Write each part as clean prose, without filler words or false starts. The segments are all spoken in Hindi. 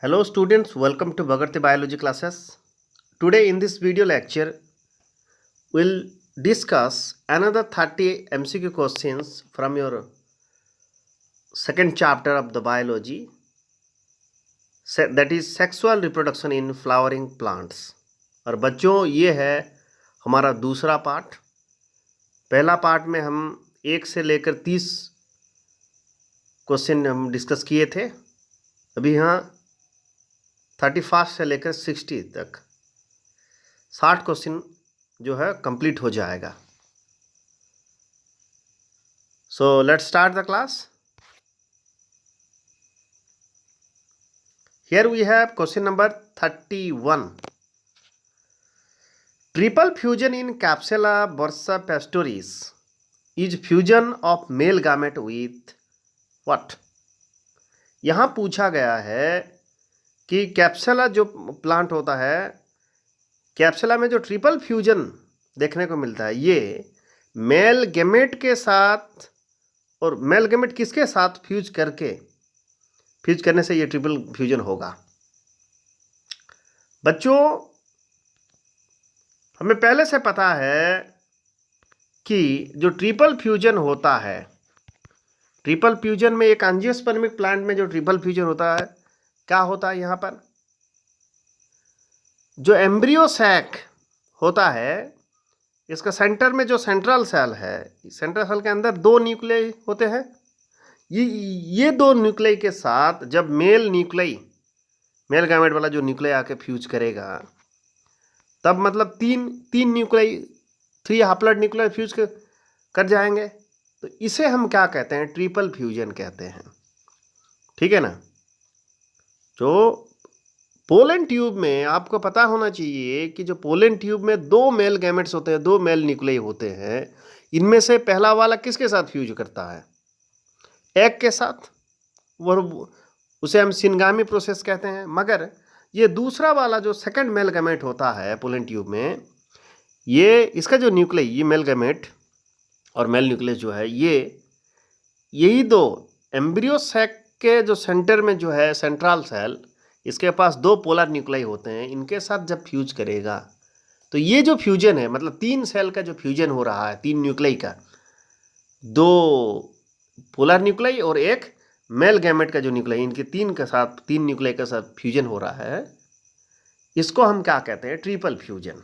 Hello students, welcome to Bhagarthi Biology classes. Today in this video lecture, we'll discuss another 30 MCQ questions from your second chapter of the biology, that is sexual reproduction in flowering plants. और बच्चों ये है हमारा दूसरा पार्ट. पहला पार्ट में हम 1 से लेकर 30 क्वेश्चन हम डिस्कस किए थे. अभी यहाँ 31 से लेकर 60 तक 60 क्वेश्चन जो है कंप्लीट हो जाएगा. So let's start the class. Here we have question number 31. Triple fusion in Capsula bursapastoris is fusion of male gamete with what? यहाँ पूछा गया है कि कैप्सुला जो प्लांट होता है, कैप्सुला में जो ट्रिपल फ्यूजन देखने को मिलता है, ये मेल गैमेट के साथ, और मेल गैमेट किसके साथ फ्यूज करने से ये ट्रिपल फ्यूजन होगा. बच्चों, हमें पहले से पता है कि जो ट्रिपल फ्यूजन होता है, ट्रिपल फ्यूजन में एक एंजियोस्पर्मिक प्लांट में जो ट्रिपल फ्यूजन होता है, क्या होता है यहाँ पर, जो एम्ब्रियो सैक होता है, इसका सेंटर में जो सेंट्रल सेल है, सेंट्रल सेल के अंदर 2 न्यूक्लियाई होते हैं. ये 2 न्यूक्लियाई के साथ जब मेल गैमेट वाला जो न्यूक्लियाई आके फ्यूज करेगा, तब मतलब तीन न्यूक्लियाई, 3 हैप्लॉइड न्यूक्लियाई फ्यूज कर जाएंगे. तो इसे हम क्या कहते हैं? ट्रिपल फ्यूजन कहते हैं. ठीक है ना. जो पोलन ट्यूब में आपको पता होना चाहिए कि जो पोलन ट्यूब में 2 मेल गैमेट्स होते हैं, 2 मेल न्यूक्लियाई होते हैं. इनमें से पहला वाला किसके साथ फ्यूज करता है? एग के साथ. वो उसे हम सिनगामी प्रोसेस कहते हैं. मगर ये दूसरा वाला जो सेकंड मेल गैमेट होता है पोलन ट्यूब में, ये इसका जो न्यूक्लियाई, ये मेल गैमेट और मेल न्यूक्लियस जो है, यही 2 एम्ब्रियो सैक के जो सेंटर में जो है सेंट्रल सेल, इसके पास 2 पोलर न्यूक्लियाई होते हैं. इनके साथ जब फ्यूज करेगा, तो ये जो फ्यूजन है, मतलब 3 सेल का जो फ्यूजन हो रहा है, 3 न्यूक्लियाई का, 2 पोलर न्यूक्लियाई और एक मेल गैमेट का जो न्यूक्लियाई, इनके 3 न्यूक्लियाई के साथ फ्यूजन हो रहा है, इसको हम क्या कहते हैं? Triple fusion.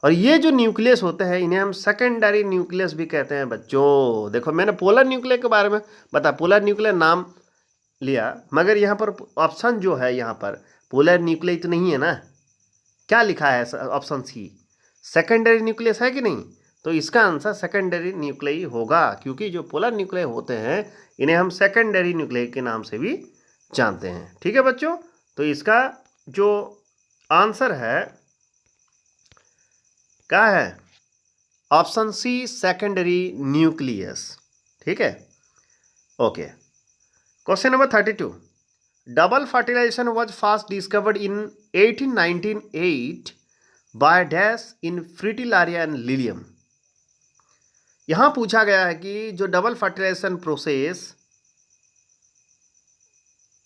और ये जो न्यूक्लियस होते हैं, इन्हें हम सेकेंडरी न्यूक्लियस भी कहते हैं. बच्चों देखो, मैंने पोलर न्यूक्लियस के बारे में बता, पोलर न्यूक्लियस नाम लिया, मगर यहाँ पर ऑप्शन जो है, यहाँ पर पोलर न्यूक्लियस तो नहीं है ना. क्या लिखा है ऑप्शन सी? सेकेंडरी न्यूक्लियस है कि नहीं? तो इसका आंसर सेकेंडरी न्यूक्लियस होगा, क्योंकि जो पोलर न्यूक्लियस होते हैं, इन्हें हम सेकेंडरी न्यूक्लियस के नाम से भी जानते हैं. ठीक है बच्चों. तो इसका जो आंसर है क्या है? Option C, secondary nucleus. ठीक है. Okay. Question number 32. Double fertilization was first discovered in 1898 by dash in Fritillaria and Lilium. यहां पूछा गया है कि जो डबल फर्टिलाइजेशन प्रोसेस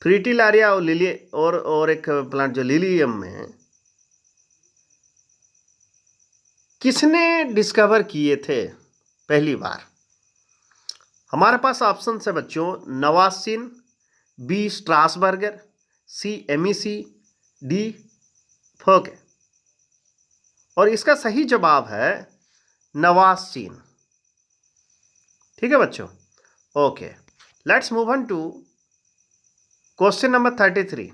फ्रिटिलारिया और एक प्लांट जो लिलियम में, किसने डिस्कवर किए थे पहली बार? हमारे पास ऑप्शन है बच्चों, Nawaschin, B Strasburger, C Amici, D Focke. और इसका सही जवाब है नवासिन. ठीक है बच्चों. Okay. Let's move on to question number 33.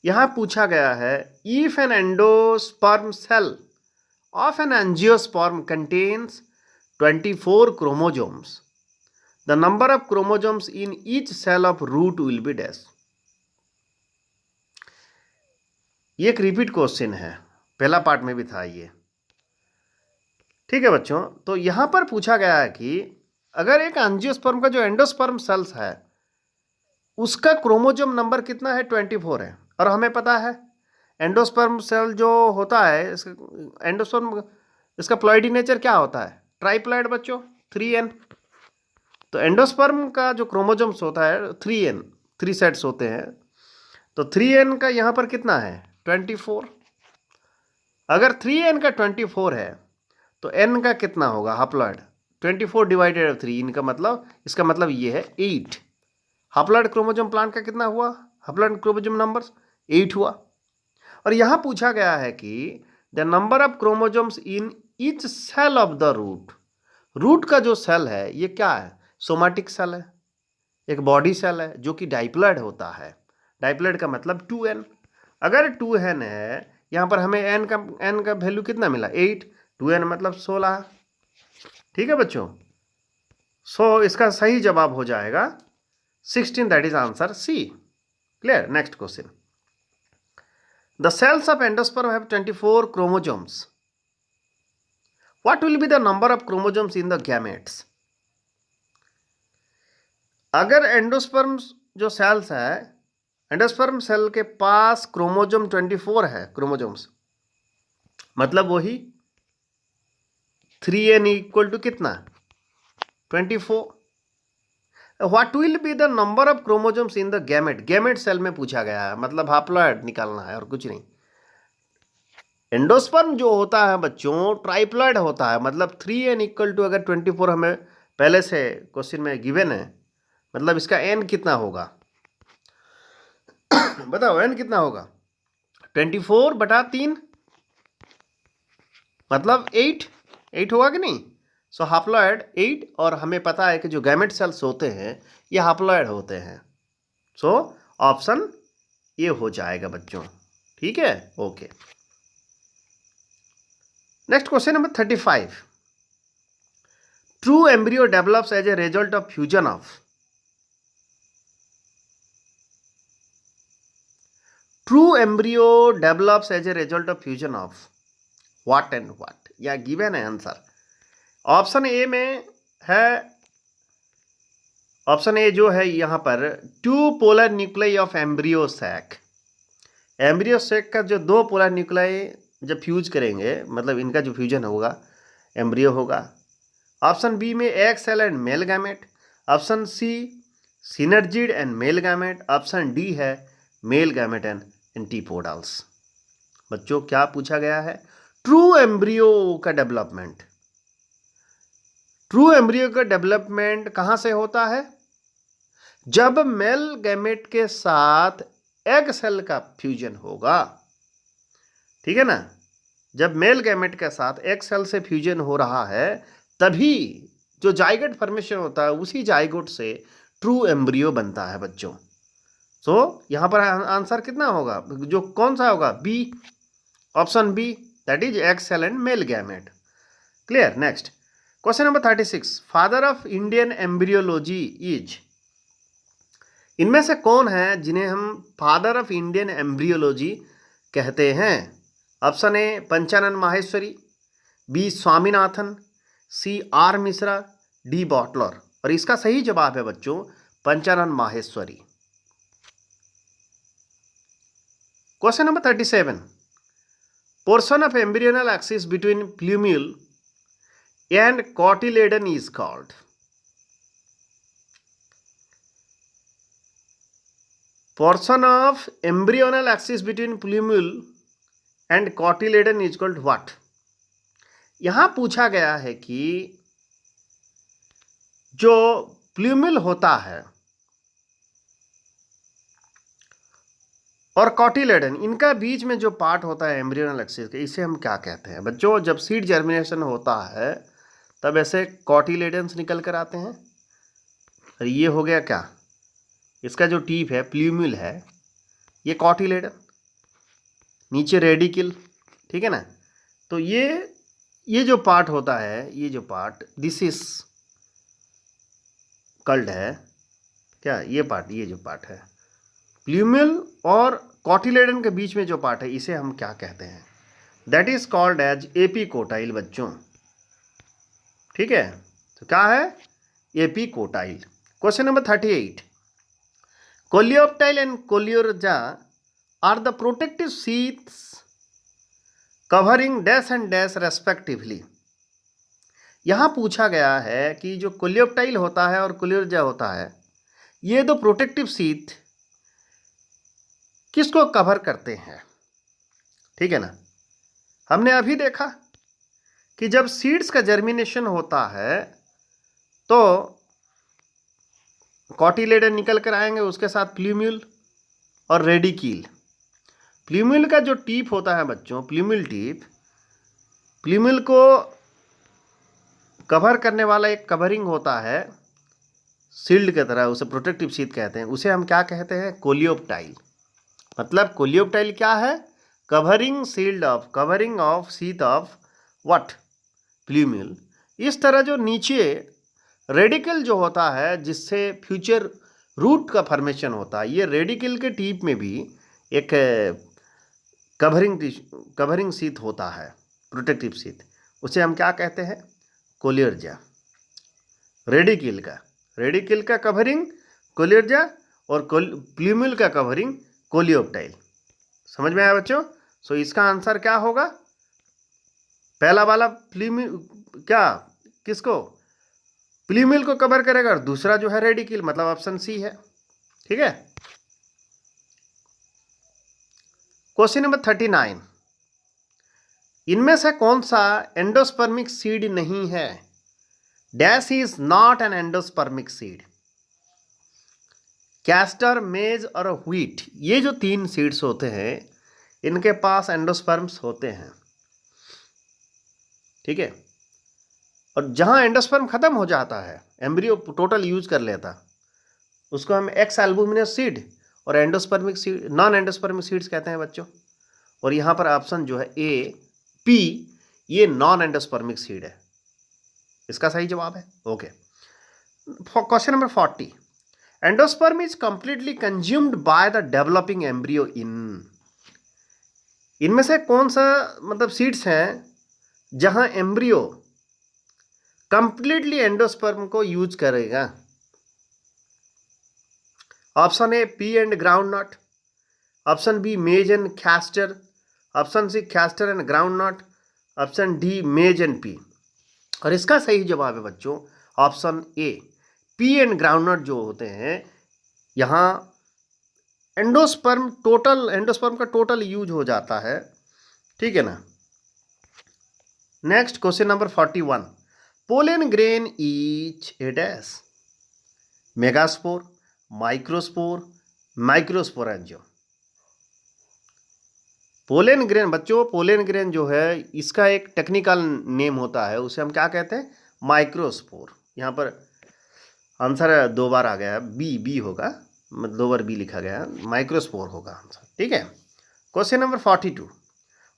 यहां पूछा गया है, if an endosperm cell of an angiosperm contains 24 chromosomes, the number of chromosomes in each cell of root will be dash. ये एक रिपीट क्वेश्चन है, पहला पार्ट में भी था ये. ठीक है बच्चों. तो यहां पर पूछा गया है कि अगर एक एंजियोस्पर्म का जो एंडोस्पर्म सेल्स है, उसका क्रोमोसोम नंबर कितना है? 24 है. और हमें पता है एंडोस्पर्म सेल जो होता है, एंडोस्पर्म, इसका प्लॉइडी नेचर क्या होता है? ट्राइप्लॉइड बच्चों, 3n. तो एंडोस्पर्म का जो क्रोमोसोम्स होता है 3n, 3 सेट्स होते हैं. तो 3n का यहाँ पर कितना है 24। अगर 3n का 24 है तो n का कितना होगा हप्लॉइड 24 डिवाइडेड 3, इनका मतलब इसका मतलब ये है 8। हप्लॉइड क्रोमोसोम प्लांट का कितना हुआ हप्लॉइड क्रोमोसोम नंबर्स 8 हुआ। और यहाँ पूछा गया है कि the number of chromosomes in each cell of the root. Root का जो सेल है ये क्या है सोमाटिक सेल है, एक बॉडी सेल है जो कि डाइप्लॉइड होता है। डाइप्लॉइड का मतलब 2n। अगर 2n है यहाँ पर हमें n का वैल्यू कितना मिला 8, 2n मतलब 16। ठीक है बच्चों, सो इसका सही जवाब हो जाएगा 16, that is answer C. Clear. Next question, the cells of endosperm have 24 chromosomes. What will be the number of chromosomes in the gametes? अगर एंडोस्पर्म जो सेल्स है एंडोस्पर्म सेल के पास क्रोमोजोम 24 है, क्रोमोजोम्स मतलब वही 3n इक्वल टू कितना 24। What will be the number of chromosomes in the gamete. Gamete cell में पूछा गया है, मतलब हाप्लॉइड निकालना है और कुछ नहीं। एंडोस्पर्म जो होता है बच्चों ट्राइप्लॉइड होता है, मतलब 3n इक्वल टू अगर 24 हमें पहले से क्वेश्चन में गिवन है, मतलब इसका n कितना होगा बताओ n कितना होगा 24 बटा 3 मतलब 8 होगा कि नहीं। सो हाप्लॉइड 8, और हमें पता है कि जो गैमेट सेल्स होते हैं ये हाप्लॉइड होते हैं। सो ऑप्शन ये हो जाएगा बच्चों। ठीक है, okay. Next question number 35, true embryo develops as a result of fusion of. True embryo develops as a result of fusion of what and what, या गिवन है आंसर। ऑप्शन ए में है, ऑप्शन ए जो है यहाँ पर 2 polar nuclei of embryo sac. Embryo sac का जो 2 पोलर न्यूक्लियाई जब फ्यूज करेंगे मतलब इनका जो फ्यूजन होगा एम्ब्रियो होगा। ऑप्शन बी में egg cell and male gamete. Option C synergid and male gamete. Option D है मेल गैमेट एंड एंटीपोडल्स। बच्चों क्या पूछा गया है, ट्रू एम्ब्रियो का डेवलपमेंट। ट्रू एम्ब्रियो का डेवलपमेंट कहां से होता है, जब मेल गैमेट के साथ एग सेल का फ्यूजन होगा। ठीक है ना, जब मेल गैमेट के साथ एग सेल से फ्यूजन हो रहा है तभी जो जाइगोट फॉर्मेशन होता है उसी जाइगोट से ट्रू एम्ब्रियो बनता है बच्चों। सो यहां पर आंसर कितना होगा, जो कौन सा होगा B, option B, that is egg cell and male gamete. Clear. Next question number 36, father of Indian embryology is. इनमें से कौन है जिन्हें हम फादर ऑफ इंडियन एम्ब्रियोलॉजी कहते हैं। Option A Panchanan Maheshwari, B Swaminathan, C R Mishra, D Butler. और इसका सही जवाब है बच्चों Panchanan Maheshwari. Question number 37, portion of embryonal axis between plumule and cotyledon is called. Portion of embryonal axis between plumule and cotyledon is called what. यहां पूछा गया है कि जो प्लूम्यूल होता है और कॉटिलेडन, इनका बीच में जो पार्ट होता है एम्ब्रियोनल एक्सिस का, इसे हम क्या कहते हैं बच्चों। जब सीड जर्मिनेशन होता है तब ऐसे कॉटिलेडन्स निकल कर आते हैं। और ये हो गया क्या, इसका जो टीप है प्लूम्यूल है, ये कॉटिलेडन, नीचे रेडिकल। ठीक है ना, तो ये जो पार्ट होता है, ये जो पार्ट दिस इज कल्ड है क्या, ये पार्ट, ये जो पार्ट है प्लूम्यूल और कॉटिलेडन के बीच में जो पार्ट है इसे हम क्या कहते हैं, that is called as epicotyl बच्चों। ठीक है, तो क्या है epicotyl. Question number 38, coleoptile and coleorhiza are the protective sheaths covering dash and dash respectively. यहां पूछा गया है कि जो कोलियोप्टाइल होता है और कोलियोर्जा होता है, ये दो प्रोटेक्टिव शीथ किसको कवर करते हैं, ठीक है ना। हमने अभी देखा कि जब सीड्स का जर्मिनेशन होता है तो कॉटिलेडन निकल कर आएंगे, उसके साथ प्लूम्यूल और रेडिकिल। प्लूम्यूल का जो टिप होता है बच्चों, प्लूम्यूल टिप, प्लूम्यूल को कवर करने वाला एक कवरिंग होता है शील्ड की तरह, उसे प्रोटेक्टिव शीट कहते हैं। उसे हम क्या कहते हैं, कोलियोप्टाइल। मतलब कोलियोप्टाइल क्या है, covering shield of, covering of sheet of what, plumule. इस तरह जो नीचे रेडिकल जो होता है जिससे फ्यूचर रूट का फॉर्मेशन होता है, ये रेडिकल के टिप में भी एक कवरिंग शीट होता है, प्रोटेक्टिव शीट। उसे हम क्या कहते हैं, कोलियर्जा। रेडिकल का कवरिंग कोलियर्जा और प्लूम्यूल का कवरिंग कोलियोप्टाइल। समझ में आया बच्चों। सो इसका आंसर क्या होगा, पहला वाला प्लूम्यूल क्या किसको, प्लूम्यूल को कवर करेगा, और दूसरा जो है रेडिकल, मतलब ऑप्शन सी है, ठीक है। क्वेश्चन नंबर 39, इनमें से कौन सा एंडोस्पर्मिक सीड नहीं है, dash is not an endospermic seed. Castor, मेज और व्हीट, ये जो 3 सीड्स होते हैं इनके पास एंडोस्पर्म्स होते हैं, ठीक है। और जहां एंडोस्पर्म खत्म हो जाता है, एम्ब्रियो टोटल यूज कर लेता, उसको हम एक्स एल्बुमिनस सीड और endospermic seed, non endospermic seeds कहते हैं बच्चों। और यहां पर ऑप्शन जो है ए पी, ये नॉन एंडोस्पर्मिक सीड है, इसका सही जवाब है। Okay, question number 40, endosperm is completely consumed by the developing embryo in. इनमें से कौन सा मतलब सीड्स हैं जहां एम्ब्रियो कंप्लीटली एंडोस्पर्म को यूज करेगा। Option A pea and groundnut, option B maize and castor, option C castor and groundnut, option D maize and pea. और इसका सही जवाब है बच्चों option A, pea and groundnut जो होते हैं, यहां एंडोस्पर्म का टोटल यूज हो जाता है, ठीक है ना। Next question number 41, pollen grain is a dash, megaspore, microspore, microsporangium. Pollen grain बच्चों, पोलन ग्रेन जो है इसका एक टेक्निकल नेम होता है, उसे हम क्या कहते हैं, माइक्रोस्पोर। यहाँ पर आंसर 2 बार आ गया, बी होगा, मतलब 2 बार बी लिखा गया, माइक्रोस्पोर होगा आंसर, ठीक है। Question number 42,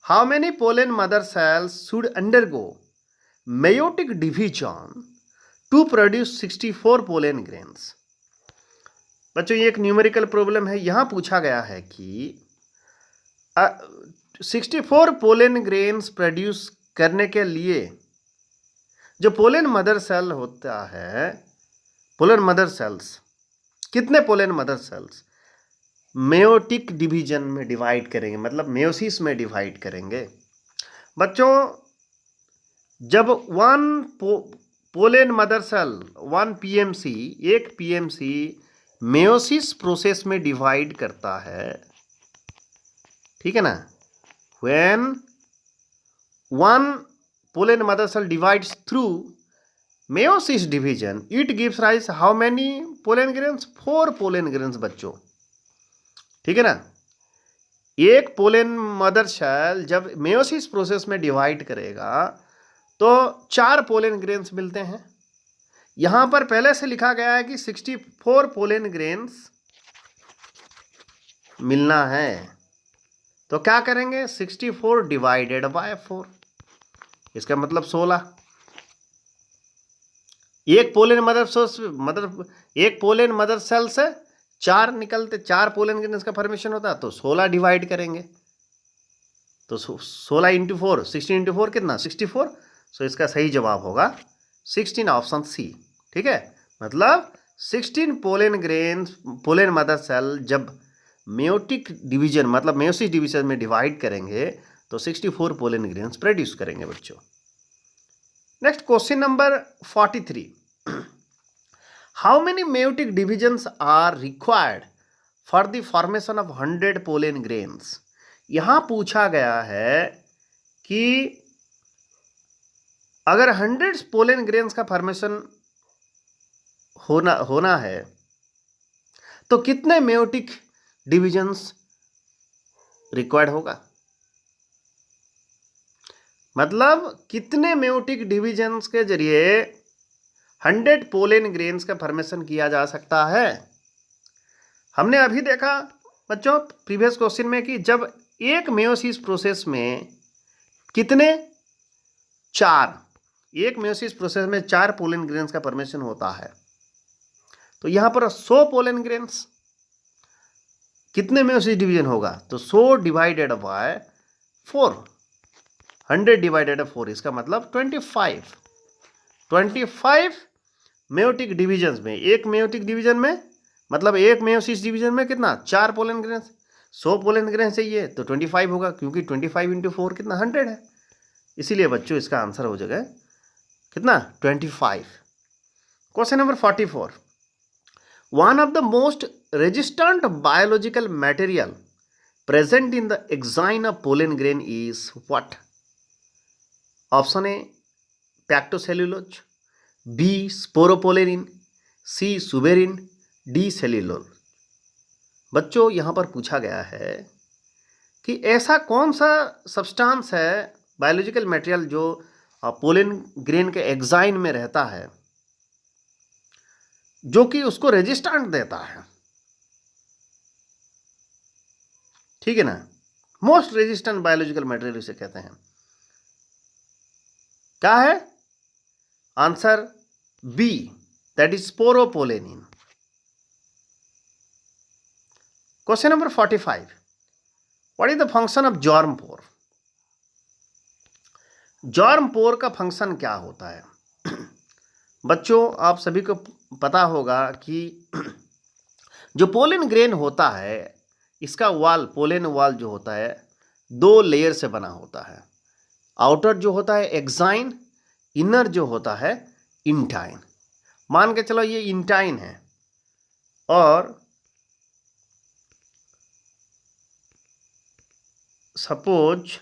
how many pollen mother cells should undergo meiotic division to produce 64 pollen grains. बच्चों ये एक न्यूमेरिकल प्रॉब्लम है, यहां पूछा गया है कि 64 पोलन ग्रेन्स प्रोड्यूस करने के लिए जो पोलन मदर सेल होता है, पोलन मदर सेल्स, कितने pollen mother cells meiotic division में डिवाइड करेंगे, मतलब मेयोसिस में डिवाइड करेंगे। बच्चों जब 1 पोलन मदर सेल 1 पीएमसी, एक पीएमसी मेयोसिस प्रोसेस में डिवाइड करता है, ठीक है ना। When 1 pollen mother cell divides through meiosis division, it gives rise how many pollen grains, 4 pollen grains बच्चों, ठीक है ना। एक पोलन मदर सेल जब मेयोसिस प्रोसेस में डिवाइड करेगा तो 4 पोलन ग्रेन्स मिलते हैं। यहां पर पहले से लिखा गया है कि 64 पोलन ग्रेन्स मिलना है, तो क्या करेंगे, 64 डिवाइडेड बाय 4, इसका मतलब 16। एक पोलन मदर सेल से 4 निकलते, 4 पोलन ग्रेन्स का फॉर्मेशन होता है, तो 16 डिवाइड करेंगे, तो 16 इंटू 4, 16 इंटू 4 कितना, 64। सो इसका सही जवाब होगा 16, ऑप्शन सी, ठीक है। मतलब 16 pollen grains, pollen mother cell जब मेयोटिक डिवीजन मतलब मेयोसिस डिवीजन में डिवाइड करेंगे तो 64 पोलन ग्रेन्स प्रोड्यूस करेंगे बच्चों। Next question number 43, how many meiotic divisions are required for the formation of 100 pollen grains. यहां पूछा गया है कि अगर 100 पोलन ग्रेन्स का फॉर्मेशन होना है तो कितने मेयोटिक डिविजन्स रिक्वायर्ड होगा, मतलब कितने मेयोटिक डिविजन्स के जरिए 100 पोलन ग्रेन्स का फॉर्मेशन किया जा सकता है। हमने अभी देखा बच्चों प्रीवियस क्वेश्चन में कि जब एक मेयोसिस प्रोसेस में कितने, 4, एक मेयोसिस प्रोसेस में 4 पोलन ग्रेन्स का फॉर्मेशन होता है, तो यहां पर 100 पोलन ग्रेन्स, कितने मेयोसिस डिवीजन होगा, तो 100 डिवाइडेड बाय 4, 100 डिवाइडेड बाय 4, इसका मतलब 25 मेयोटिक डिवीजन में, एक मेयोटिक डिवीजन में मतलब एक मेयोसिस डिवीजन में कितना, 4 पोलन ग्रेन्स, 100 पोलन ग्रेन्स चाहिए तो 25 होगा, क्योंकि 25 इंटू 4 कितना 100 है, इसीलिए बच्चों इसका आंसर हो जाएगा कितना 25। Question number 44, one of the most resistant biological material present in the exine of pollen grain is what? Option A pactocellulose, B sporopollenin, C suberin, D cellulose। बच्चों यहां पर पूछा गया है कि ऐसा कौन सा सब्सटेंस है बायोलॉजिकल मटेरियल जो पोलन ग्रेन के एक्साइन में रहता है जो कि उसको रेजिस्टेंट देता है, ठीक है ना, मोस्ट रेजिस्टेंट बायोलॉजिकल मटेरियल इसे कहते हैं, क्या है answer b, that is sporopollenin. Question number 45, what is the function of germ pore? Germ pore का फंक्शन क्या होता है? बच्चों आप सभी को पता होगा कि जो पोलन ग्रेन होता है इसका वाल, पोलन वाल जो होता है 2 लेयर से बना होता है, आउटर जो होता है एक्साइन, इनर जो होता है इंटाइन। मान के चलो ये इंटाइन है और सपोज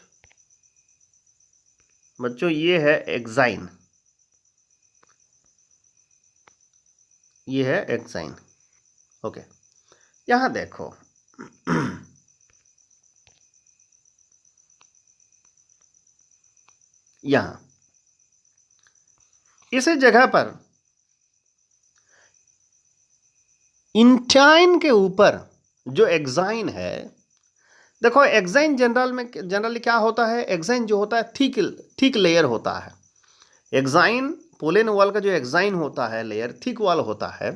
बच्चों ये है एक्साइन, ये है एक्साइन, ओके। यहां देखो यहां इस जगह पर इंटाइन के ऊपर जो एक्साइन है, देखो एक्साइन जनरली क्या होता है, एक्साइन जो होता है थिक लेयर होता है। एक्साइन पोलन वॉल का जो एक्साइन होता है लेयर थिक वॉल होता है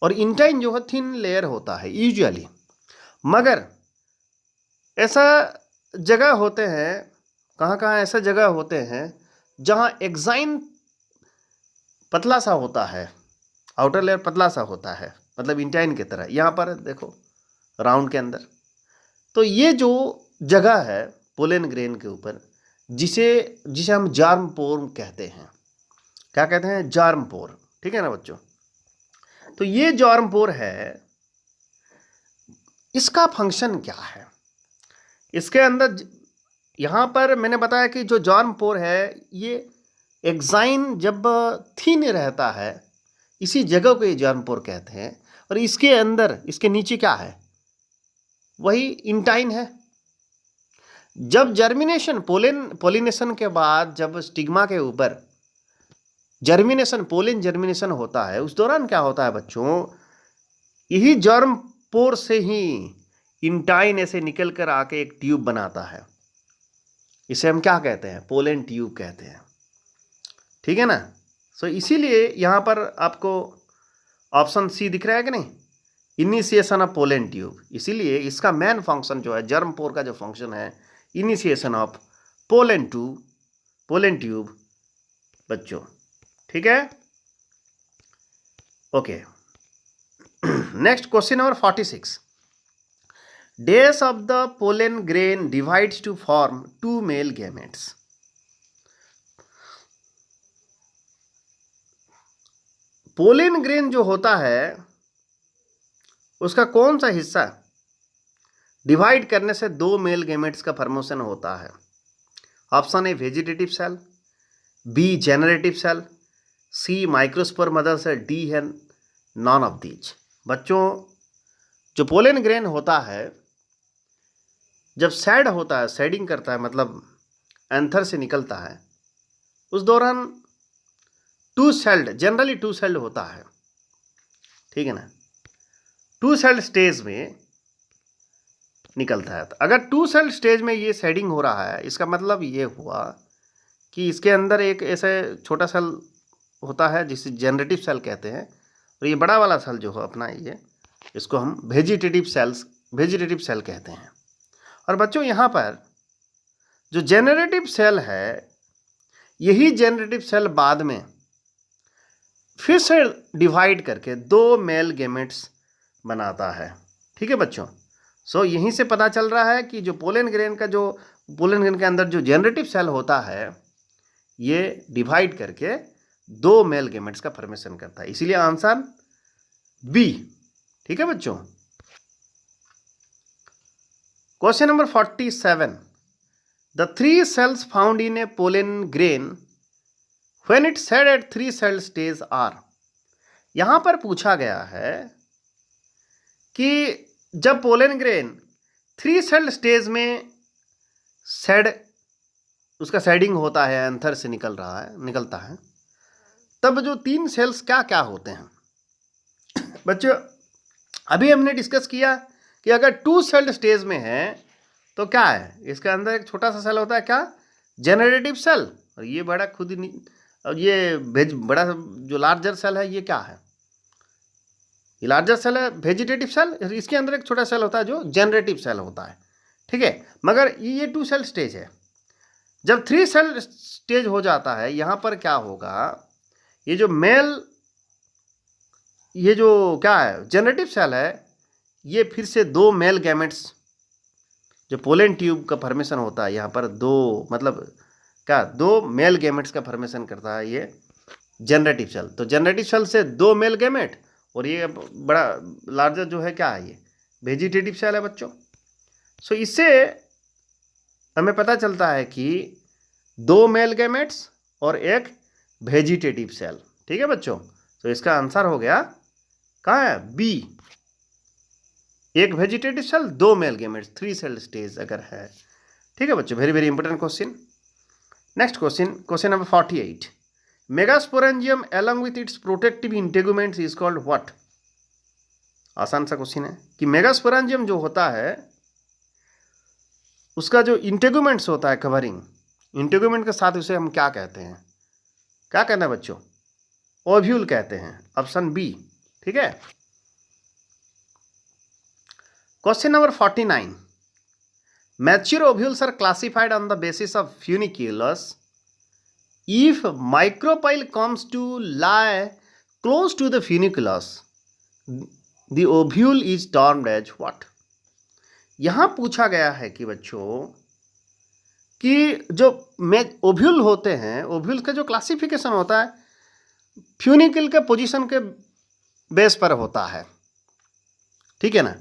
और इंटाइन जो है थिन लेयर होता है यूजुअली। मगर ऐसा जगह होते हैं, कहाँ ऐसा जगह होते हैं जहाँ एक्साइन पतला सा होता है, आउटर लेयर पतला सा होता है, मतलब इंटाइन की तरह। यहाँ पर देखो राउंड के अंदर, तो ये जो जगह है पोलन ग्रेन के ऊपर जिसे हम जार्म पोर कहते हैं, क्या कहते हैं, जार्म पोर, ठीक है ना बच्चों। तो ये जार्म पोर है, इसका फंक्शन क्या है, इसके अंदर यहाँ पर मैंने बताया कि जो जार्म पोर है ये एक्साइन जब थिन रहता है इसी जगह को ये जार्म पोर कहते हैं, और इसके अंदर इसके नीचे क्या है, वही इंटाइन है। जब जर्मिनेशन पोलिनेशन के बाद जब स्टिग्मा के ऊपर जर्मिनेशन पोलन जर्मिनेशन होता है, उस दौरान क्या होता है बच्चों, यही जर्म पोर से ही इंटाइन ऐसे निकल कर आके एक ट्यूब बनाता है, इसे हम क्या कहते हैं, पोलन ट्यूब कहते हैं, ठीक है ना। सो इसीलिए यहां पर आपको ऑप्शन सी दिख रहा है कि नहीं, इनिशिएशन ऑफ पोलन ट्यूब। इसीलिए इसका मेन फंक्शन जो है जर्म पोर का जो फंक्शन है इनिशिएशन ऑफ पोलन ट्यूब बच्चों, ठीक है, okay. Next question number 46, days of the pollen grain divides to form 2 male gametes. Pollen grain जो होता है उसका कौन सा हिस्सा डिवाइड करने से 2 मेल गैमेट्स का फॉर्मेशन होता है? Option A vegetative cell, B generative cell, C microspore mother cell, D है नॉन ऑफ दीज। बच्चों, जो पोलन ग्रेन होता है जब सैड होता है, सैडिंग करता है, मतलब एंथर से निकलता है, उस दौरान two celled, generally two celled होता है, ठीक है ना, टू सेल्ड स्टेज में निकलता है। तो अगर टू सेल्ड स्टेज में ये सैडिंग हो रहा है, इसका मतलब ये हुआ कि इसके अंदर एक ऐसे छोटा सेल होता है जिसे जनरेटिव सेल कहते हैं, और ये बड़ा वाला सेल जो है अपना, ये इसको हम वेजिटेटिव सेल कहते हैं। और बच्चों, यहाँ पर जो जेनरेटिव सेल है, यही जेनरेटिव सेल बाद में फिर से डिवाइड करके 2 मेल गैमेट्स बनाता है, ठीक है बच्चों। सो यहीं से पता चल रहा है कि जो पोलन ग्रेन के अंदर जो जेनरेटिव सेल होता है, ये डिवाइड करके 2 मेल गैमेट्स का फॉर्मेशन करता है, इसीलिए आंसर बी, ठीक है बच्चों। Question number 47, the 3 cells found in a pollen grain when it shed at 3 cell stage are. यहां पर पूछा गया है कि जब पोलन ग्रेन 3 cell स्टेज में उसका सेडिंग होता है, एंथर से निकलता है, तब जो 3 सेल्स क्या क्या होते हैं? बच्चों, अभी हमने डिस्कस किया कि अगर 2 सेल्ड स्टेज में है तो क्या है, इसके अंदर एक छोटा सा सेल होता है, क्या, जेनरेटिव सेल, और ये बड़ा खुद ही, और ये बड़ा जो लार्जर सेल है, ये क्या है, ये लार्जर सेल है वेजिटेटिव सेल, इसके अंदर एक छोटा सेल होता है जो जनरेटिव सेल होता है, ठीक है। मगर ये 2 सेल स्टेज है। जब 3 सेल स्टेज हो जाता है, यहाँ पर क्या होगा, ये जो क्या है, जनरेटिव सेल है, ये फिर से 2 मेल गैमेट्स, जो पोलन ट्यूब का फॉर्मेशन होता है, यहाँ पर 2 मेल गैमेट्स का फॉर्मेशन करता है ये जनरेटिव सेल। तो जनरेटिव सेल से 2 मेल गैमेट, और ये बड़ा लार्जर जो है, क्या है, ये वेजिटेटिव सेल है बच्चों। सो इससे हमें पता चलता है कि 2 मेल गैमेट्स और एक वेजिटेटिव सेल, ठीक है बच्चों। तो इसका आंसर हो गया, कहाँ है, बी, एक vegetative cell, 2 male gametes, 3 cell stage अगर है, ठीक है बच्चों। Very very important question. Next question number 48, megasporangium along with its protective integuments is called what. आसान सा क्वेश्चन है कि मेगास्पोरेंजियम जो होता है, उसका जो इंटेगुमेंट्स होता है, कवरिंग, इंटेगुमेंट के साथ उसे हम क्या कहते हैं, क्या कहते हैं बच्चों, ओव्यूल कहते हैं, ऑप्शन बी, ठीक है। Question number 49, mature ovules are classified on the basis of funiculus if micropyle comes to lie close to the funiculus, the ovule is termed as what। यहां पूछा गया है कि बच्चों, कि जो ओव्यूल होते हैं, ओव्यूल का जो क्लासिफिकेशन होता है, फ्यूनिकल के पोजीशन के बेस पर होता है, ठीक है ना।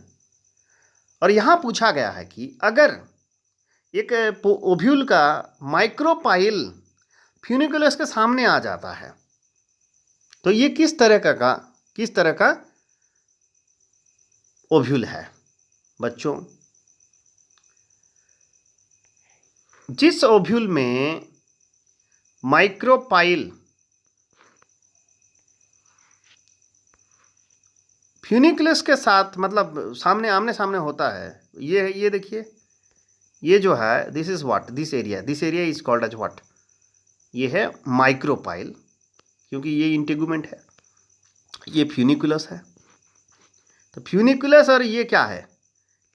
और यहां पूछा गया है कि अगर एक ओव्यूल का माइक्रोपाइल फ्यूनिकुलस के सामने आ जाता है, तो ये किस तरह का ओव्यूल है बच्चों। जिस ओव्यूल में माइक्रोपाइल फ्यूनिकुलस के साथ, मतलब आमने सामने होता है, ये देखिए, ये जो है, this is what, this area is called as what, ये है माइक्रोपाइल, क्योंकि ये इंटेगुमेंट है, ये फ्यूनिकुलस है। तो फ्यूनिकुलस और ये क्या है,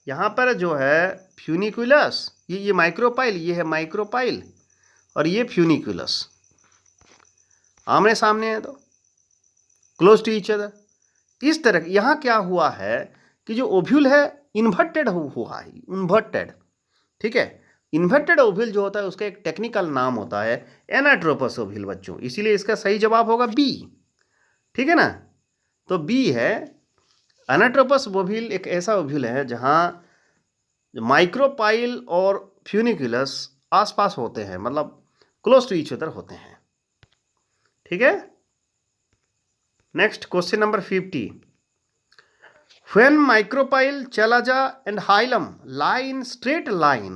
यहाँ पर जो है फ्यूनिकुलस, ये माइक्रोपाइल, ये है माइक्रोपाइल, और ये फ्यूनिकुलस आमने सामने है, तो क्लोज टू ईच अदर। इस तरह यहाँ क्या हुआ है कि जो ओव्यूल है इन्वर्टेड हुआ है, इन्वर्टेड, ठीक है। इन्वर्टेड ओव्यूल जो होता है, उसका एक टेक्निकल नाम होता है एनाट्रोपस ओव्यूल बच्चों, इसीलिए इसका सही जवाब होगा बी, ठीक है ना। तो बी है एनाट्रोपस ओव्यूल एक ऐसा ओव्यूल है जहाँ माइक्रोपाइल और फ्यूनिकुलस आसपास होते हैं, मतलब क्लोज टू ईच अदर होते हैं। ठीक है। Next question number 50। When micropyle, chalaza and hilum lie in straight line,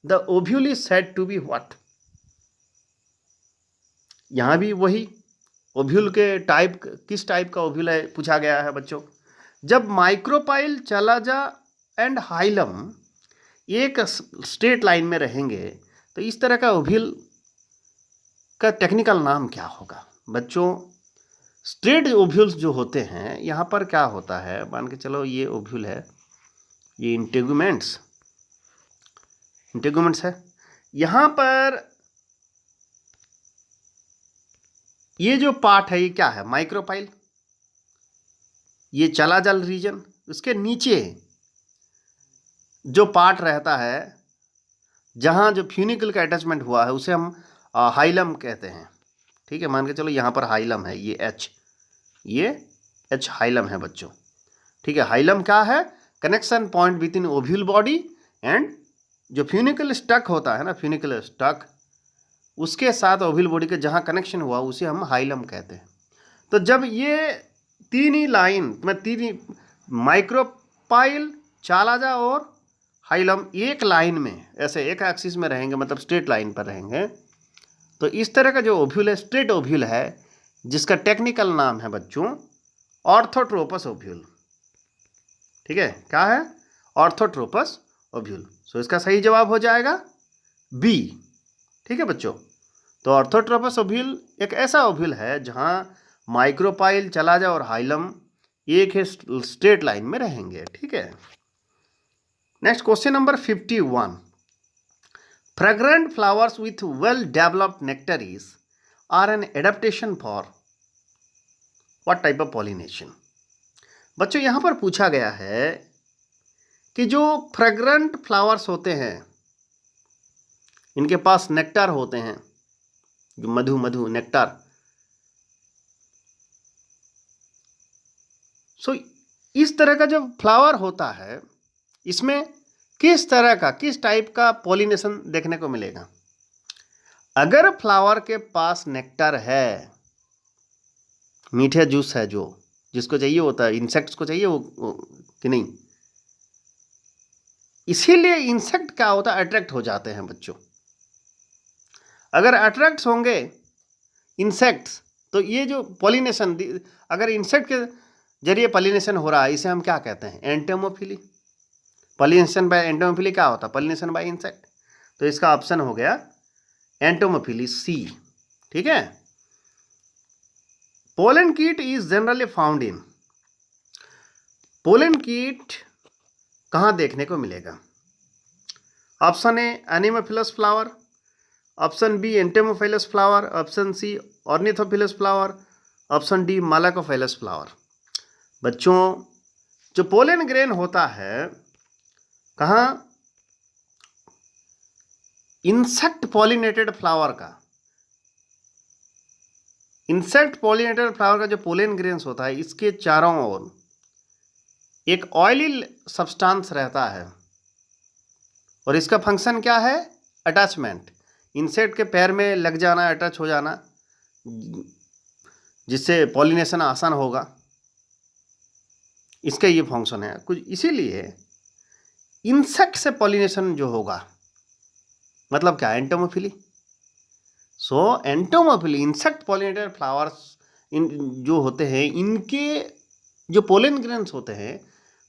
the ovule is said to be what? यहाँ भी वही ओव्यूल के टाइप, किस टाइप का ओव्यूल है पूछा गया है बच्चों। जब माइक्रोपाइल, चलाजा एंड हाइलम एक स्ट्रेट लाइन में रहेंगे तो इस तरह का ओव्यूल का टेक्निकल नाम क्या होगा बच्चों। स्ट्रेट ओव्यूल्स जो होते हैं, यहाँ पर क्या होता है, मान के चलो ये ओव्यूल है, ये इंटेगुमेंट्स है। यहाँ पर ये जो पार्ट है ये क्या है, माइक्रोपाइल, ये चलाजल रीजन, उसके नीचे जो पार्ट रहता है जहाँ जो फ्यूनिकल का अटैचमेंट हुआ है उसे हम हाइलम कहते हैं। ठीक है, मान के चलो यहाँ पर हाइलम है, ये एच हाइलम है बच्चों। ठीक है, हाइलम क्या है, connection point with in ovule body and जो फ्यूनिकल स्टक होता है ना, फ्यूनिकल स्टक उसके साथ ओव्यूल बॉडी के जहाँ कनेक्शन हुआ उसे हम हाइलम कहते हैं। तो जब ये तीन ही लाइन में, तीन ही माइक्रोपाइल, चालाजा और हाइलम एक लाइन में ऐसे एक एक्सिस में रहेंगे, मतलब स्ट्रेट लाइन पर रहेंगे, तो इस तरह का जो ओव्यूल है स्ट्रेट ओव्यूल है, जिसका टेक्निकल नाम है बच्चों ऑर्थोट्रोपस ओव्यूल। ठीक है, क्या है, ऑर्थोट्रोपस ओव्यूल। सो इसका सही जवाब हो जाएगा बी। ठीक है बच्चों, तो ऑर्थोट्रोपस ओव्यूल एक ऐसा ओव्यूल है जहां माइक्रोपाइल, चलाजा और हाइलम एक ही स्ट्रेट लाइन में रहेंगे। ठीक है। Next question number 51। Fragrant flowers with well developed nectaries are an adaptation for what type of pollination. बच्चों यहाँ पर पूछा गया है कि जो फ्रेग्रेंट फ्लावर्स होते हैं, इनके पास नेक्टर होते हैं, जो मधु नेक्टर, सो इस तरह का जो फ्लावर होता है इसमें किस तरह का, किस टाइप का पॉलिनेशन देखने को मिलेगा। अगर फ्लावर के पास नेक्टर है, मीठे जूस है, जो जिसको चाहिए होता है, इंसेक्ट्स को चाहिए वो कि नहीं, इसीलिए इंसेक्ट क्या होता है, अट्रैक्ट हो जाते हैं बच्चों। अगर अट्रैक्ट होंगे इंसेक्ट्स तो ये जो पॉलिनेशन, अगर इंसेक्ट के जरिए पॉलिनेशन हो रहा है, इसे हम क्या कहते हैं, एंटोमोफिली। पॉलिनेशन बाय एंटोमोफिली क्या होता है, पॉलिनेशन बाय इंसेक्ट। तो इसका ऑप्शन हो गया एंटोमोफिली, सी। ठीक है। Pollen kit is generally found in, pollen kit कहाँ देखने को मिलेगा। Option a anemophilous flower, option b entomophilous flower, option c ornithophilous flower, option d malacophilous flower. बच्चों जो पोलन ग्रेन होता है कहाँ, इंसेक्ट पॉलिनेटेड फ्लावर का, इंसेक्ट पॉलिनेटेड फ्लावर का जो पोलन ग्रेन्स होता है, इसके चारों ओर एक ऑयली सब्सटेंस रहता है और इसका फंक्शन क्या है, अटैचमेंट। इंसेक्ट के पैर में लग जाना, अटैच हो जाना, जिससे पॉलिनेशन आसान होगा, इसका ये फंक्शन है कुछ। इसीलिए इंसेक्ट से पॉलिनेशन जो होगा, मतलब क्या, entomophily. So entomophily, insect pollinated flowers in जो होते हैं, इनके जो पोलन ग्रेन्स होते हैं,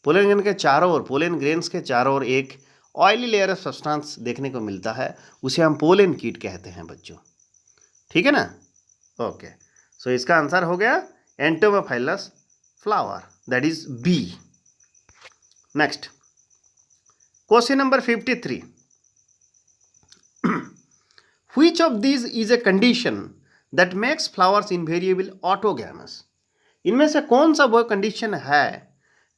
पोलन ग्रेन के चारों ओर, पोलन ग्रेन्स के चारों ओर एक ऑयली लेयर ऑफ सब्सटेंस देखने को मिलता है, उसे हम पोलन कीट कहते हैं बच्चों। ठीक है ना। ओके, सो इसका आंसर हो गया entomophilous flower, that is B. Next question number 53। Which of these is a condition that makes flowers invariable autogamous? इनमें से कौन सा वो कंडीशन है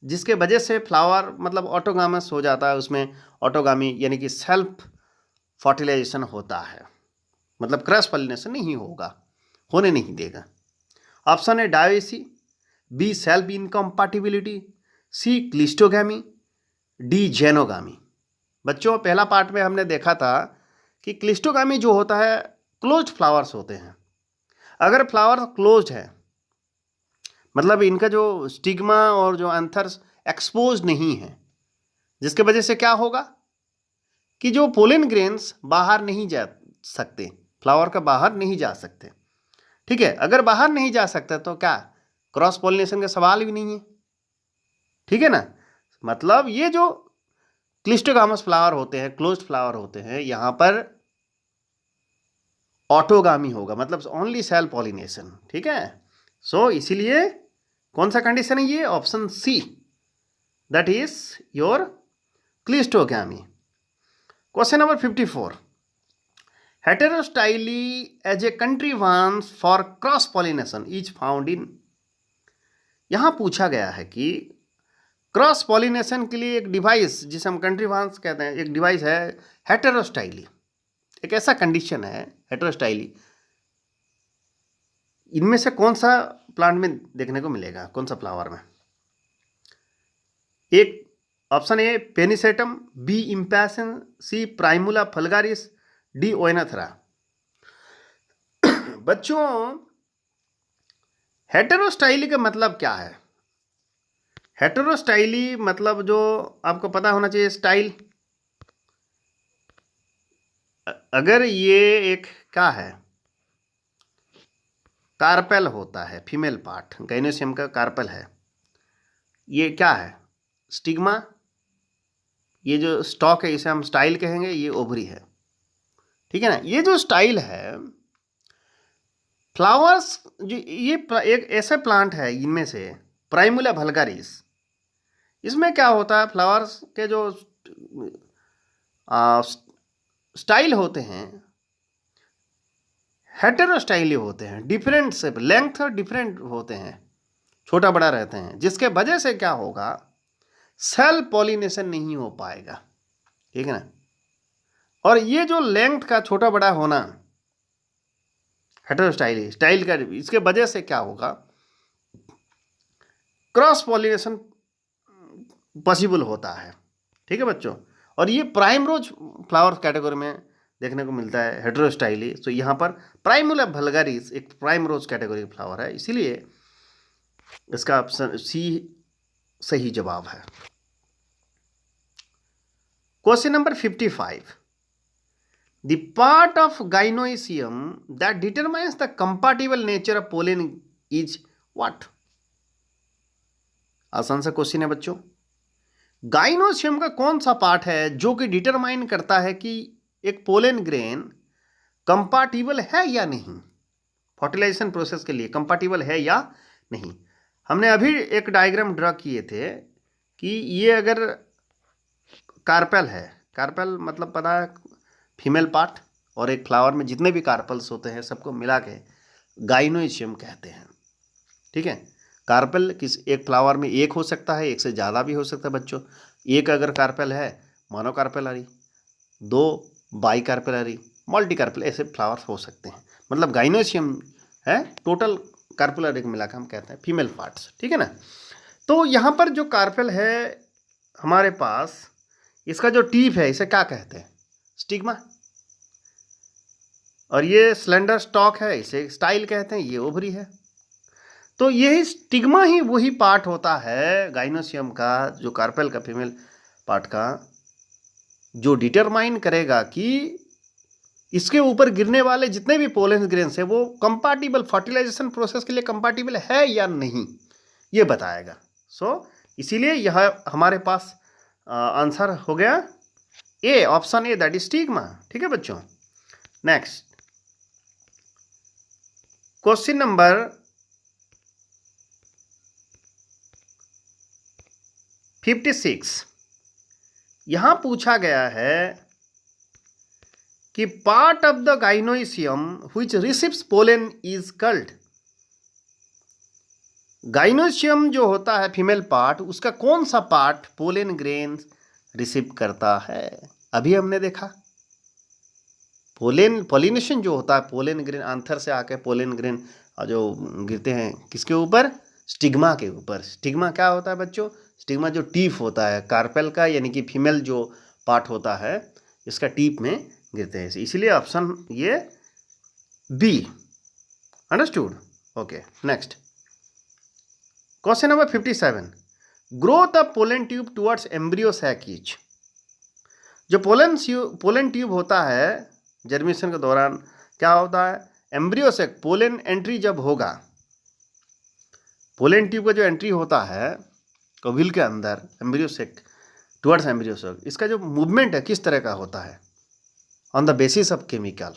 जिसके वजह से फ्लावर मतलब ऑटोगामस हो जाता है, उसमें ऑटोगामी यानी कि सेल्फ फर्टिलाइजेशन होता है, मतलब क्रॉस पॉलिनेशन नहीं होगा, होने नहीं देगा। Option a dioecy, b self incompatibility, c cleistogamy, d xenogamy. बच्चों पहला पार्ट में हमने देखा था कि क्लिस्टोगामी जो होता है क्लोज्ड फ्लावर्स होते हैं। अगर फ्लावर क्लोज्ड है मतलब इनका जो स्टिग्मा और जो एंथर्स एक्सपोज नहीं है, जिसके वजह से क्या होगा कि जो पोलन ग्रेन्स बाहर नहीं जा सकते, फ्लावर का बाहर नहीं जा सकते। ठीक है, अगर बाहर नहीं जा सकते तो क्या क्रॉस पॉलिनेशन का सवाल भी नहीं है। ठीक है ना, मतलब ये जो क्लिस्टोगामस फ्लावर होते हैं, क्लोज्ड फ्लावर होते हैं, यहां पर ऑटोगामी होगा, मतलब ओनली सेल पॉलिनेशन। ठीक है, सो इसीलिए कौन सा कंडीशन है ये, option c, that is your cleistogamy. Question number 54, heterostyly as a contrivance for cross pollination is found in. यहां पूछा गया है कि क्रॉस पॉलिनेशन के लिए एक डिवाइस जिसे हम कंट्रीवांस कहते हैं, एक डिवाइस है हेटेरोस्टाइली। एक ऐसा कंडीशन है हेटेरोस्टाइली, इनमें से कौन सा प्लांट में देखने को मिलेगा, कौन सा फ्लावर में? एक option a Pennisetum, b impatiens, c primula vulgaris, d oenothera. बच्चों हेटेरोस्टाइली का मतलब क्या है? हेटेरोस्टाइली मतलब जो आपको पता होना चाहिए, स्टाइल। अगर ये एक क्या है, कार्पेल होता है, फीमेल पार्ट, गाइनोसियम का कार्पेल है, ये क्या है, स्टिग्मा। ये जो स्टॉक है इसे हम स्टाइल कहेंगे, ये ओवरी है। ठीक है ना, ये जो स्टाइल है, फ्लावर्स जो ये एक ऐसा प्लांट है, इनमें से प्राइमुला वल्गारिस, इसमें क्या होता है, फ्लावर्स के जो स्टाइल होते हैं हेटेरोस्टाइली होते हैं, डिफरेंट से लेंथ और डिफरेंट होते हैं, छोटा बड़ा रहते हैं, जिसके वजह से क्या होगा, सेल पॉलिनेशन नहीं हो पाएगा। ठीक है ना, और ये जो लेंथ का छोटा बड़ा होना हेटेरोस्टाइली स्टाइल का, इसके वजह से क्या होगा, क्रॉस पॉलिनेशन पॉसिबल होता है। ठीक है बच्चों, और ये प्राइम रोज फ्लावर कैटेगरी में देखने को मिलता है हेटेरोस्टाइली। तो यहाँ पर प्राइमुला वल्गारिस एक प्राइम रोज कैटेगरी फ्लावर है, इसीलिए इसका ऑप्शन सी सही जवाब है। Question number 55, the part of gynoecium that determines the compatible nature of pollen is what? आसान सा क्वेश्चन है बच्चों। गाइनोसियम का कौन सा पार्ट है जो कि डिटरमाइन करता है कि एक पोलन ग्रेन कंपैटिबल है या नहीं, फर्टिलाइजेशन प्रोसेस के लिए कंपैटिबल है या नहीं? हमने अभी एक डायग्राम ड्रा किए थे कि ये अगर कार्पेल है, कार्पेल मतलब पता है फीमेल पार्ट, और एक फ्लावर में जितने भी कार्पल्स होते हैं सबको मिला के गाइनोसियम कहते हैं। ठीक है, कार्पेल किस एक फ्लावर में एक हो सकता है, एक से ज़्यादा भी हो सकता है बच्चों। एक अगर कार्पेल है मोनोकार्पेलरी, दो बाई कार्पेलरी, मल्टी कार्पेल, ऐसे फ्लावर्स हो सकते हैं। मतलब गाइनोसियम है टोटल कार्पेलरी को मिलाकर हम कहते हैं फीमेल पार्ट्स। ठीक है ना, तो यहाँ पर जो कार्पेल है हमारे पास, इसका जो टीप है इसे क्या कहते हैं, स्टिग्मा, और ये स्लेंडर स्टॉक है इसे स्टाइल कहते हैं, ये ओवरी है। तो यही स्टिग्मा ही वही पार्ट होता है गाइनोसियम का, जो कार्पेल का फीमेल पार्ट का, जो डिटरमाइन करेगा कि इसके ऊपर गिरने वाले जितने भी पोलन ग्रेन्स है वो कंपैटिबल, फर्टिलाइजेशन प्रोसेस के लिए कंपैटिबल है या नहीं, ये बताएगा। सो इसीलिए यह हमारे पास आंसर हो गया a, option a, that is stigma. ठीक है बच्चों, नेक्स्ट क्वेश्चन नंबर 56, यहां पूछा गया है कि part of the gynoecium which receives pollen is called. Gynoecium जो होता है फीमेल पार्ट, उसका कौन सा पार्ट पोलन ग्रेन रिसीव करता है? अभी हमने देखा पॉलिनेशन जो होता है, पोलन ग्रेन आंथर से आके पोलन ग्रेन जो गिरते हैं किसके ऊपर, स्टिग्मा के ऊपर। स्टिग्मा क्या होता है बच्चों, स्टिग्मा जो टीप होता है कार्पेल का, यानी कि फीमेल जो पार्ट होता है इसका टीप में गिरते हैं, इसलिए ऑप्शन ये B. Understood? Okay, next question number 57, growth of pollen tube towards embryo sac is. जो पोलन ट्यूब होता है जर्मिनेशन के दौरान क्या होता है, एम्ब्रियो सैक, पोलन एंट्री जब होगा, पोलन ट्यूब का जो एंट्री होता है ओव्यूल के अंदर embryo sac towards embryo sac, इसका जो मूवमेंट है किस तरह का होता है, on the basis of chemical.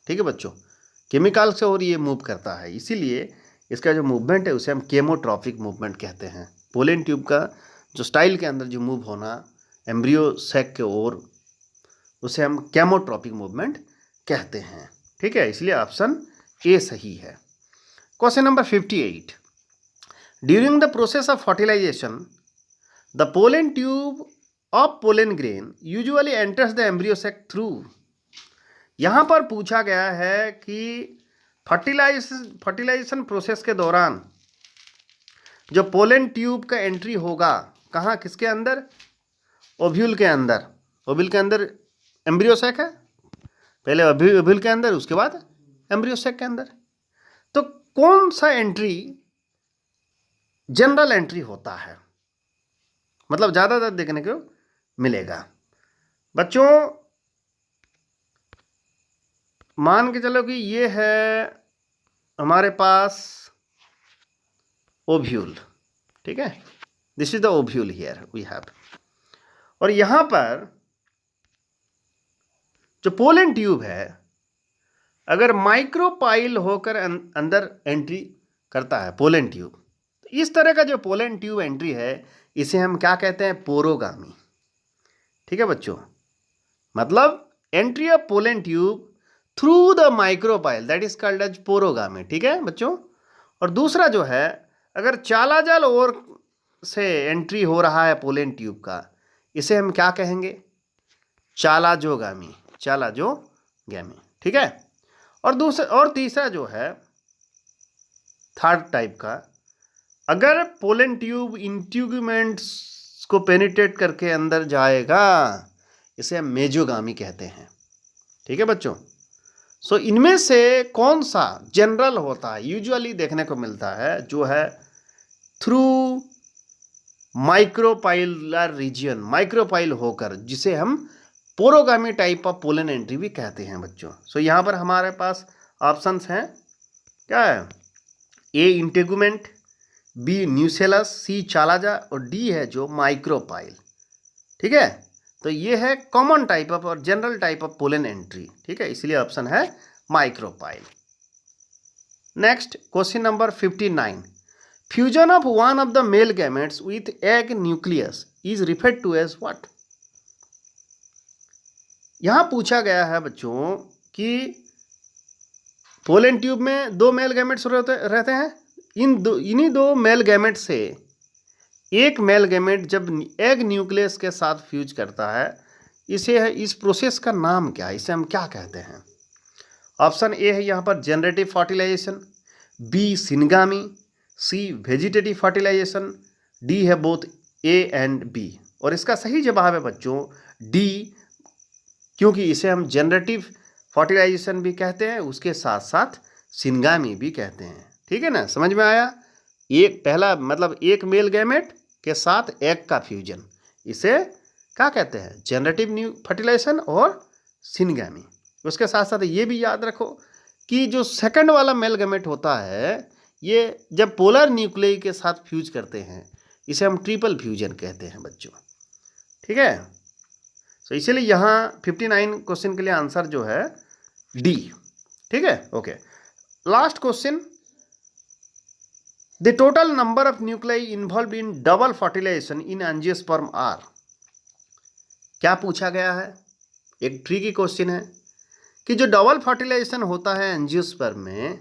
ठीक है बच्चों, केमिकल से और ये मूव करता है, इसीलिए इसका जो मूवमेंट है उसे हम केमोट्रॉपिक मूवमेंट कहते हैं। पोलन ट्यूब का जो स्टाइल के अंदर जो मूव होना एम्ब्रियो सैक के ओर, उसे हम केमोट्रॉपिक मूवमेंट कहते हैं। ठीक है, इसलिए ऑप्शन ए सही है। Question number 58, during the process of fertilization the pollen tube of pollen grain usually enters the embryo sac through. यहाँ पर पूछा गया है कि फर्टिलाइजेशन प्रोसेस के दौरान जो पोलन ट्यूब का एंट्री होगा कहाँ, किसके अंदर, ओव्यूल के अंदर। ओव्यूल के अंदर एम्ब्रियो सैक है, पहले ओव्यूल के अंदर, उसके बाद एम्ब्रियो सैक के अंदर। तो कौन सा एंट्री जनरल एंट्री होता है, मतलब ज़्यादातर देखने को मिलेगा। बच्चों मान के चलो कि ये है हमारे पास ओव्यूल, ठीक है, this is the ovule here we have, और यहाँ पर जो पोलन ट्यूब है अगर माइक्रोपाइल होकर अंदर एंट्री करता है पोलन ट्यूब, तो इस तरह का जो पोलन ट्यूब एंट्री है इसे हम क्या कहते हैं, पोरोगामी। ठीक है बच्चों, मतलब entry of pollen tube through the micropyle, that is called as porogamy. ठीक है बच्चों, और दूसरा जो है अगर चालाजाल ओर से एंट्री हो रहा है पोलन ट्यूब का, इसे हम क्या कहेंगे, चालाजोगामी, चालाजोगामी। ठीक है, और तीसरा जो है थर्ड टाइप का, अगर पोलन ट्यूब इंट्यूगमेंट्स को पेनिट्रेट करके अंदर जाएगा, इसे हम मेजोगामी कहते हैं। ठीक है बच्चों, सो इनमें से कौन सा जनरल होता है, यूजुअली देखने को मिलता है, जो है थ्रू माइक्रोपाइलर रीजन, माइक्रोपाइल होकर, जिसे हम पोरोगामी टाइप ऑफ पोलन एंट्री भी कहते हैं बच्चों। सो यहाँ पर हमारे पास ऑप्शंस हैं, क्या है, ए इंटेगुमेंट, बी न्यूसेलस, सी चालाजा, और डी है जो माइक्रोपाइल। ठीक है, तो ये है कॉमन टाइप ऑफ और general type of pollen entry. ठीक है, इसलिए ऑप्शन है micropyle. Next question number 59, fusion of one of the male gametes with egg nucleus is referred to as what. यहां पूछा गया है बच्चों कि पोलन ट्यूब में दो मेल गैमेट्स रहते हैं, इन्हीं दो मेल गैमेट से एक मेल गैमेट जब एग न्यूक्लियस के साथ फ्यूज करता है, इस प्रोसेस का नाम क्या है, इसे हम क्या कहते हैं। ऑप्शन ए है यहाँ पर जनरेटिव फर्टिलाइजेशन, बी सिनगामी, सी वेजिटेटिव फर्टिलाइजेशन, डी है बोथ ए एंड बी। और इसका सही जवाब है बच्चों डी, क्योंकि इसे हम जनरेटिव फर्टिलाइजेशन भी कहते हैं, उसके साथ साथ सिनगामी भी कहते हैं। ठीक है ना, समझ में आया। एक पहला मतलब एक मेल गैमेट के साथ एग का फ्यूजन, इसे क्या कहते हैं, जनरेटिव न्यू फर्टिलाइजेशन और सिनगामी। उसके साथ साथ ये भी याद रखो कि जो सेकंड वाला मेल गैमेट होता है, ये जब पोलर न्यूक्लियाई के साथ फ्यूज करते हैं, इसे हम ट्रिपल फ्यूजन कहते हैं बच्चों। ठीक है, तो इसीलिए यहाँ 59 क्वेश्चन के लिए आंसर जो है डी। ठीक है, okay. Last question, the total number of nuclei involve in double fertilization in angiosperm are. क्या पूछा गया है, एक ट्रिकी क्वेश्चन है कि जो डबल फर्टिलाइजेशन होता है एंजियोस्पर्म में,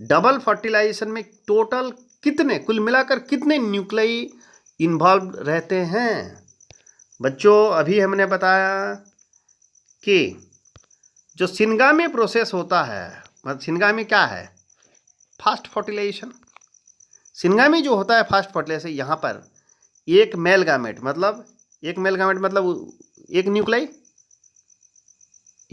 डबल फर्टिलाइजेशन में टोटल कितने, कुल मिलाकर कितने न्यूक्लियाई इन्वॉल्व रहते हैं। बच्चों अभी हमने बताया कि जो सिनगामी प्रोसेस होता है, मतलब सिनगामी क्या है, फास्ट फर्टिलाइजेशन। सिनगामी जो होता है फास्ट फर्टिलाइजेशन, यहाँ पर एक मेल गामेट मतलब एक न्यूक्लियाई,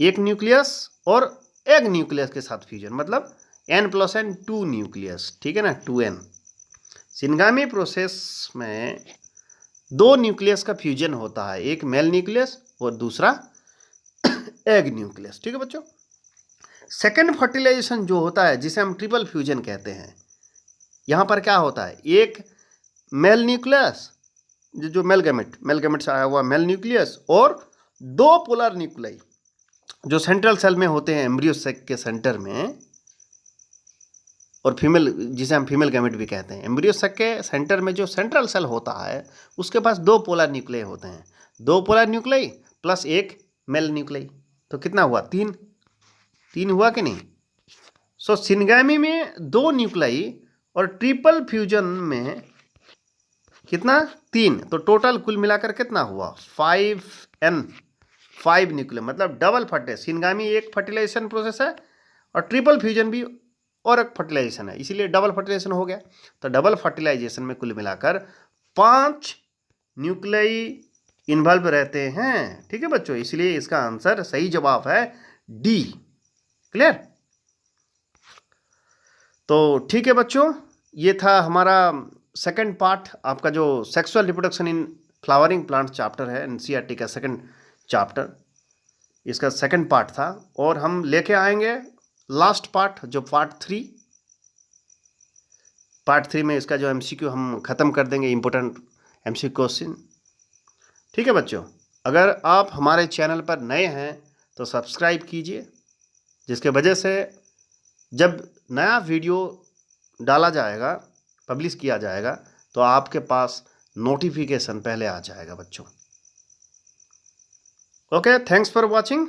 एक न्यूक्लियस और एक न्यूक्लियस के साथ फ्यूजन, मतलब N+N 2 न्यूक्लियस, ठीक है ना, 2N। सिनगामी प्रोसेस में दो न्यूक्लियस का फ्यूजन होता है, एक मेल न्यूक्लियस और दूसरा एग न्यूक्लियस, ठीक है बच्चों। सेकेंड फर्टिलाइजेशन जो होता है जिसे हम ट्रिपल फ्यूजन कहते हैं, यहाँ पर क्या होता है, एक मेल न्यूक्लियस जो मेल गैमेट से आया हुआ मेल न्यूक्लियस और दो पोलर न्यूक्लियाई जो सेंट्रल सेल में होते हैं एम्ब्रियो सेक के सेंटर में, और फीमेल जिसे हम फीमेल गैमेट भी कहते हैं। एम्ब्रियो सेक के सेंटर में जो सेंट्रल सेल होता है उसके पास दो पोलर न्यूक्लियाई होते हैं, दो पोलर न्यूक्लियाई प्लस एक मेल न्यूक्लियाई, तो कितना हुआ, तीन हुआ कि नहीं। सो सिनगामी में दो न्यूक्लियाई और ट्रिपल फ्यूजन में कितना, 3, तो टोटल कुल मिलाकर कितना हुआ 5N, 5 न्यूक्लियर, मतलब डबल फर्टे। सिनगामी एक फर्टिलाइजेशन प्रोसेस है और ट्रिपल फ्यूजन भी और एक फर्टिलाइजेशन है, इसीलिए डबल फर्टिलाइजेशन हो गया। तो डबल फर्टिलाइजेशन में कुल मिलाकर 5 न्यूक्लियाई इन्वॉल्व रहते हैं, ठीक है बच्चों, इसलिए इसका आंसर सही जवाब है डी। क्लियर। तो ठीक है बच्चों, ये था हमारा सेकंड पार्ट, आपका जो sexual reproduction in flowering plant chapter है एनसीईआरटी का सेकंड चैप्टर, इसका सेकंड पार्ट था। और हम लेके आएंगे लास्ट पार्ट जो पार्ट थ्री में इसका जो एमसीक्यू हम ख़त्म कर देंगे, इम्पोर्टेंट एमसीक्यू क्वेश्चन, ठीक है बच्चों। अगर आप हमारे चैनल पर नए हैं तो सब्सक्राइब कीजिए, जिसके वजह से जब नया वीडियो डाला जाएगा, पब्लिश किया जाएगा, तो आपके पास नोटिफिकेशन पहले आ जाएगा बच्चों। Okay, thanks for watching.